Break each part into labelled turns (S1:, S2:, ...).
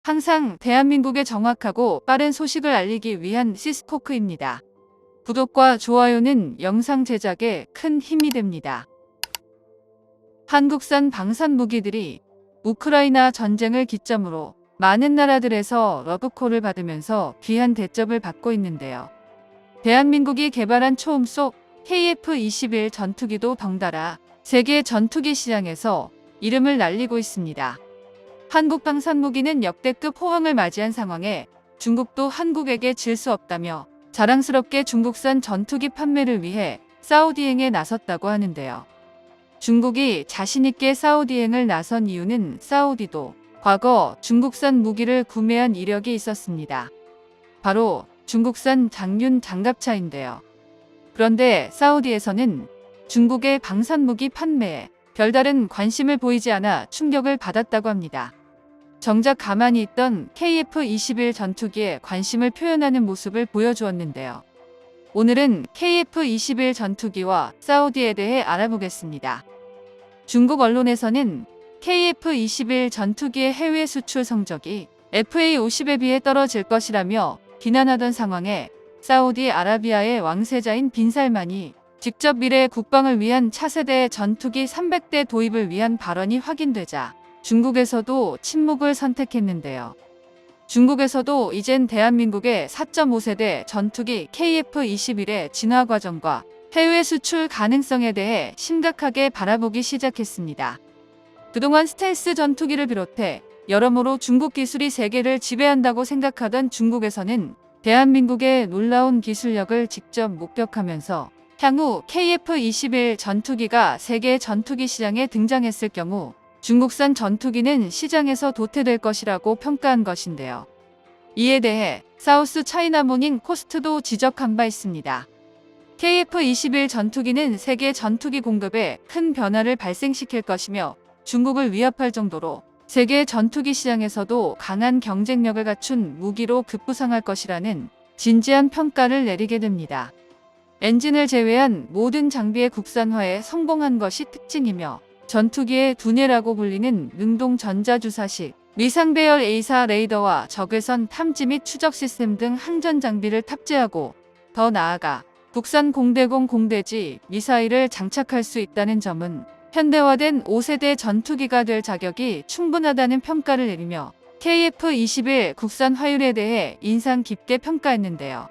S1: 항상 대한민국에 정확하고 빠른 소식을 알리기 위한 시스코크입니다. 구독과 좋아요는 영상 제작에 큰 힘이 됩니다. 한국산 방산 무기들이 우크라이나 전쟁을 기점으로 많은 나라들에서 러브콜을 받으면서 귀한 대접을 받고 있는데요. 대한민국이 개발한 초음 속 KF-21 전투기도 덩달아 세계 전투기 시장에서 이름을 날리고 있습니다. 한국 방산 무기는 역대급 호황을 맞이한 상황에 중국도 한국에게 질 수 없다며 자랑스럽게 중국산 전투기 판매를 위해 사우디행에 나섰다고 하는데요. 중국이 자신있게 사우디행을 나선 이유는 사우디도 과거 중국산 무기를 구매한 이력이 있었습니다. 바로 중국산 장륜 장갑차인데요. 그런데 사우디에서는 중국의 방산 무기 판매에 별다른 관심을 보이지 않아 충격을 받았다고 합니다. 정작 가만히 있던 KF-21 전투기에 관심을 표현하는 모습을 보여주었는데요. 오늘은 KF-21 전투기와 사우디에 대해 알아보겠습니다. 중국 언론에서는 KF-21 전투기의 해외 수출 성적이 FA-50에 비해 떨어질 것이라며 비난하던 상황에 사우디아라비아의 왕세자인 빈살만이 직접 미래 국방을 위한 차세대 전투기 300대 도입을 위한 발언이 확인되자 중국에서도 침묵을 선택했는데요. 중국에서도 이젠 대한민국의 4.5세대 전투기 KF-21의 진화 과정과 해외 수출 가능성에 대해 심각하게 바라보기 시작했습니다. 그동안 스텔스 전투기를 비롯해 여러모로 중국 기술이 세계를 지배한다고 생각하던 중국에서는 대한민국의 놀라운 기술력을 직접 목격하면서 향후 KF-21 전투기가 세계 전투기 시장에 등장했을 경우 중국산 전투기는 시장에서 도태될 것이라고 평가한 것인데요. 이에 대해 사우스 차이나 모닝 포스트도 지적한 바 있습니다. KF-21 전투기는 세계 전투기 공급에 큰 변화를 발생시킬 것이며 중국을 위협할 정도로 세계 전투기 시장에서도 강한 경쟁력을 갖춘 무기로 급부상할 것이라는 진지한 평가를 내리게 됩니다. 엔진을 제외한 모든 장비의 국산화에 성공한 것이 특징이며 전투기의 두뇌라고 불리는 능동 전자주사식, 위상배열 A사 레이더와 적외선 탐지 및 추적 시스템 등 항전 장비를 탑재하고 더 나아가 국산 공대공 공대지 미사일을 장착할 수 있다는 점은 현대화된 5세대 전투기가 될 자격이 충분하다는 평가를 내리며 KF-21 국산 화율에 대해 인상 깊게 평가했는데요.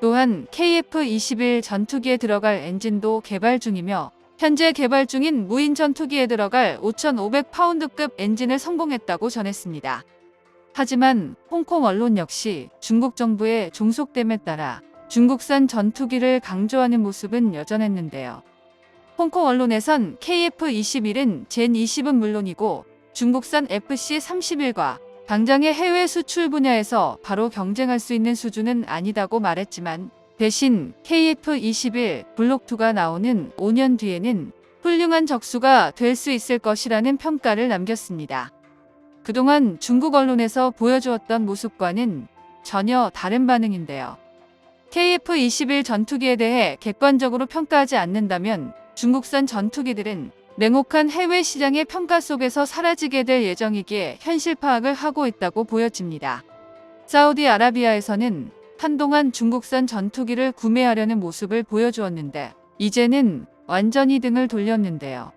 S1: 또한 KF-21 전투기에 들어갈 엔진도 개발 중이며 현재 개발 중인 무인 전투기에 들어갈 5,500파운드급 엔진을 성공했다고 전했습니다. 하지만 홍콩 언론 역시 중국 정부의 종속됨에 따라 중국산 전투기를 강조하는 모습은 여전했는데요. 홍콩 언론에선 KF-21은 젠20은 물론이고 중국산 FC-31과 당장의 해외 수출 분야에서 바로 경쟁할 수 있는 수준은 아니다고 말했지만 대신 KF-21 블록2가 나오는 5년 뒤에는 훌륭한 적수가 될 수 있을 것이라는 평가를 남겼습니다. 그동안 중국 언론에서 보여주었던 모습과는 전혀 다른 반응인데요. KF-21 전투기에 대해 객관적으로 평가하지 않는다면 중국산 전투기들은 냉혹한 해외 시장의 평가 속에서 사라지게 될 예정이기에 현실 파악을 하고 있다고 보여집니다. 사우디아라비아에서는 한동안 중국산 전투기를 구매하려는 모습을 보여주었는데 이제는 완전히 등을 돌렸는데요.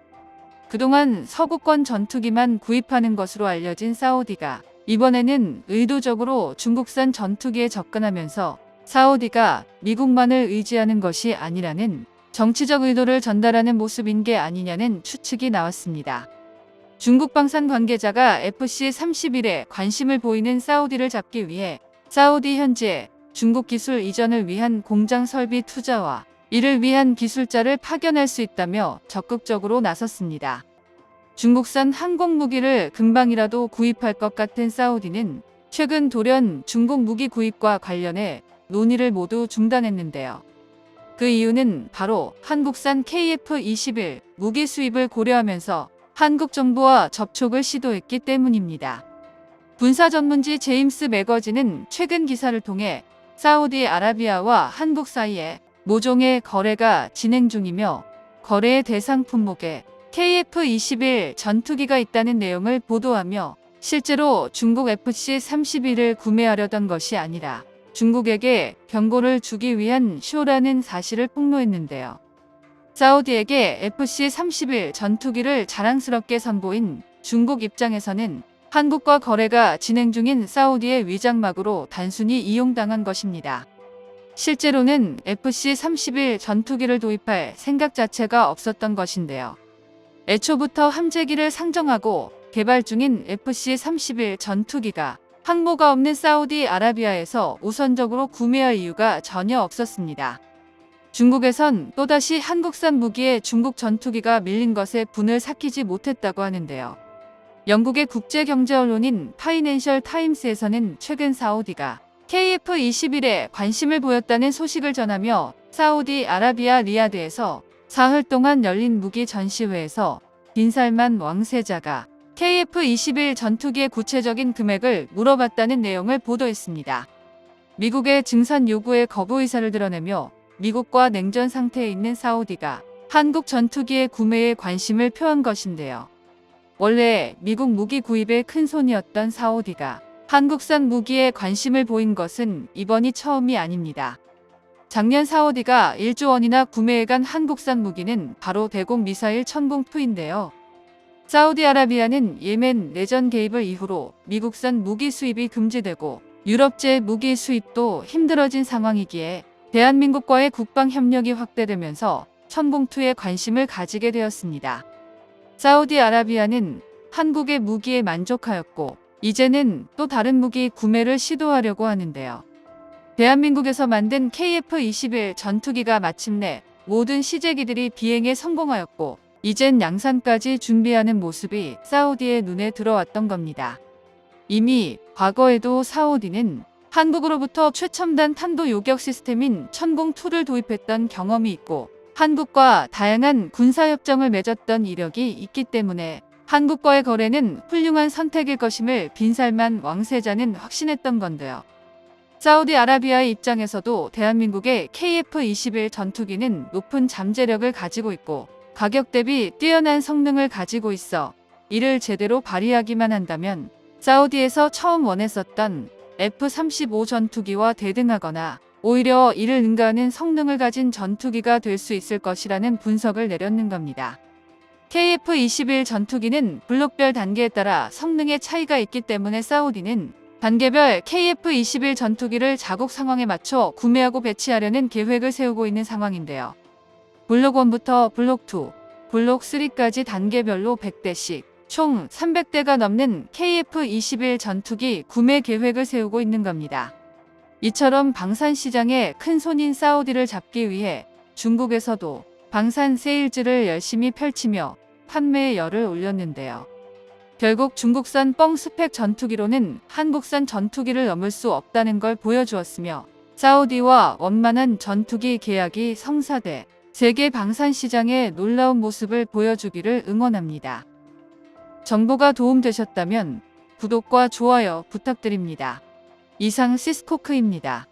S1: 그동안 서구권 전투기만 구입하는 것으로 알려진 사우디가 이번에는 의도적으로 중국산 전투기에 접근하면서 사우디가 미국만을 의지하는 것이 아니라는 정치적 의도를 전달하는 모습인 게 아니냐는 추측이 나왔습니다. 중국 방산 관계자가 FC-31에 관심을 보이는 사우디를 잡기 위해 사우디 현지에 중국 기술 이전을 위한 공장 설비 투자와 이를 위한 기술자를 파견할 수 있다며 적극적으로 나섰습니다. 중국산 항공 무기를 금방이라도 구입할 것 같은 사우디는 최근 돌연 중국 무기 구입과 관련해 논의를 모두 중단했는데요. 그 이유는 바로 한국산 KF-21 무기 수입을 고려하면서 한국 정부와 접촉을 시도했기 때문입니다. 군사 전문지 제임스 매거진은 최근 기사를 통해 사우디아라비아와 한국 사이에 모종의 거래가 진행 중이며 거래의 대상 품목에 KF-21 전투기가 있다는 내용을 보도하며 실제로 중국 FC-31을 구매하려던 것이 아니라 중국에게 경고를 주기 위한 쇼라는 사실을 폭로했는데요. 사우디에게 FC-31 전투기를 자랑스럽게 선보인 중국 입장에서는 한국과 거래가 진행 중인 사우디의 위장막으로 단순히 이용당한 것입니다. 실제로는 FC-31 전투기를 도입할 생각 자체가 없었던 것인데요. 애초부터 함재기를 상정하고 개발 중인 FC-31 전투기가 항모가 없는 사우디아라비아에서 우선적으로 구매할 이유가 전혀 없었습니다. 중국에선 또다시 한국산 무기에 중국 전투기가 밀린 것에 분을 삭히지 못했다고 하는데요. 영국의 국제경제 언론인 파이낸셜 타임스에서는 최근 사우디가 KF-21에 관심을 보였다는 소식을 전하며 사우디아라비아 리야드에서 사흘 동안 열린 무기 전시회에서 빈살만 왕세자가 KF-21 전투기의 구체적인 금액을 물어봤다는 내용을 보도했습니다. 미국의 증산 요구에 거부 의사를 드러내며 미국과 냉전 상태에 있는 사우디가 한국 전투기의 구매에 관심을 표한 것인데요. 원래 미국 무기 구입에 큰손이었던 사우디가 한국산 무기에 관심을 보인 것은 이번이 처음이 아닙니다. 작년 사우디가 1조 원이나 구매해간 한국산 무기는 바로 대공 미사일 천공2인데요. 사우디아라비아는 예멘 내전 개입을 이후로 미국산 무기 수입이 금지되고 유럽제 무기 수입도 힘들어진 상황이기에 대한민국과의 국방 협력이 확대되면서 천공2에 관심을 가지게 되었습니다. 사우디아라비아는 한국의 무기에 만족하였고 이제는 또 다른 무기 구매를 시도하려고 하는데요. 대한민국에서 만든 KF-21 전투기가 마침내 모든 시제기들이 비행에 성공하였고 이젠 양산까지 준비하는 모습이 사우디의 눈에 들어왔던 겁니다. 이미 과거에도 사우디는 한국으로부터 최첨단 탄도 요격 시스템인 천공2를 도입했던 경험이 있고 한국과 다양한 군사협정을 맺었던 이력이 있기 때문에 한국과의 거래는 훌륭한 선택일 것임을 빈살만 왕세자는 확신했던 건데요. 사우디아라비아의 입장에서도 대한민국의 KF-21 전투기는 높은 잠재력을 가지고 있고 가격 대비 뛰어난 성능을 가지고 있어 이를 제대로 발휘하기만 한다면 사우디에서 처음 원했었던 F-35 전투기와 대등하거나 오히려 이를 능가하는 성능을 가진 전투기가 될 수 있을 것이라는 분석을 내렸는 겁니다. KF-21 전투기는 블록별 단계에 따라 성능의 차이가 있기 때문에 사우디는 단계별 KF-21 전투기를 자국 상황에 맞춰 구매하고 배치하려는 계획을 세우고 있는 상황인데요. 블록 1부터 블록 2, 블록 3까지 단계별로 100대씩 총 300대가 넘는 KF-21 전투기 구매 계획을 세우고 있는 겁니다. 이처럼 방산 시장에 큰 손인 사우디를 잡기 위해 중국에서도 방산 세일즈를 열심히 펼치며 판매의 열을 올렸는데요. 결국 중국산 뻥 스펙 전투기로는 한국산 전투기를 넘을 수 없다는 걸 보여주었으며 사우디와 원만한 전투기 계약이 성사돼 세계 방산 시장의 놀라운 모습을 보여주기를 응원합니다. 정보가 도움되셨다면 구독과 좋아요 부탁드립니다. 이상 시스코크입니다.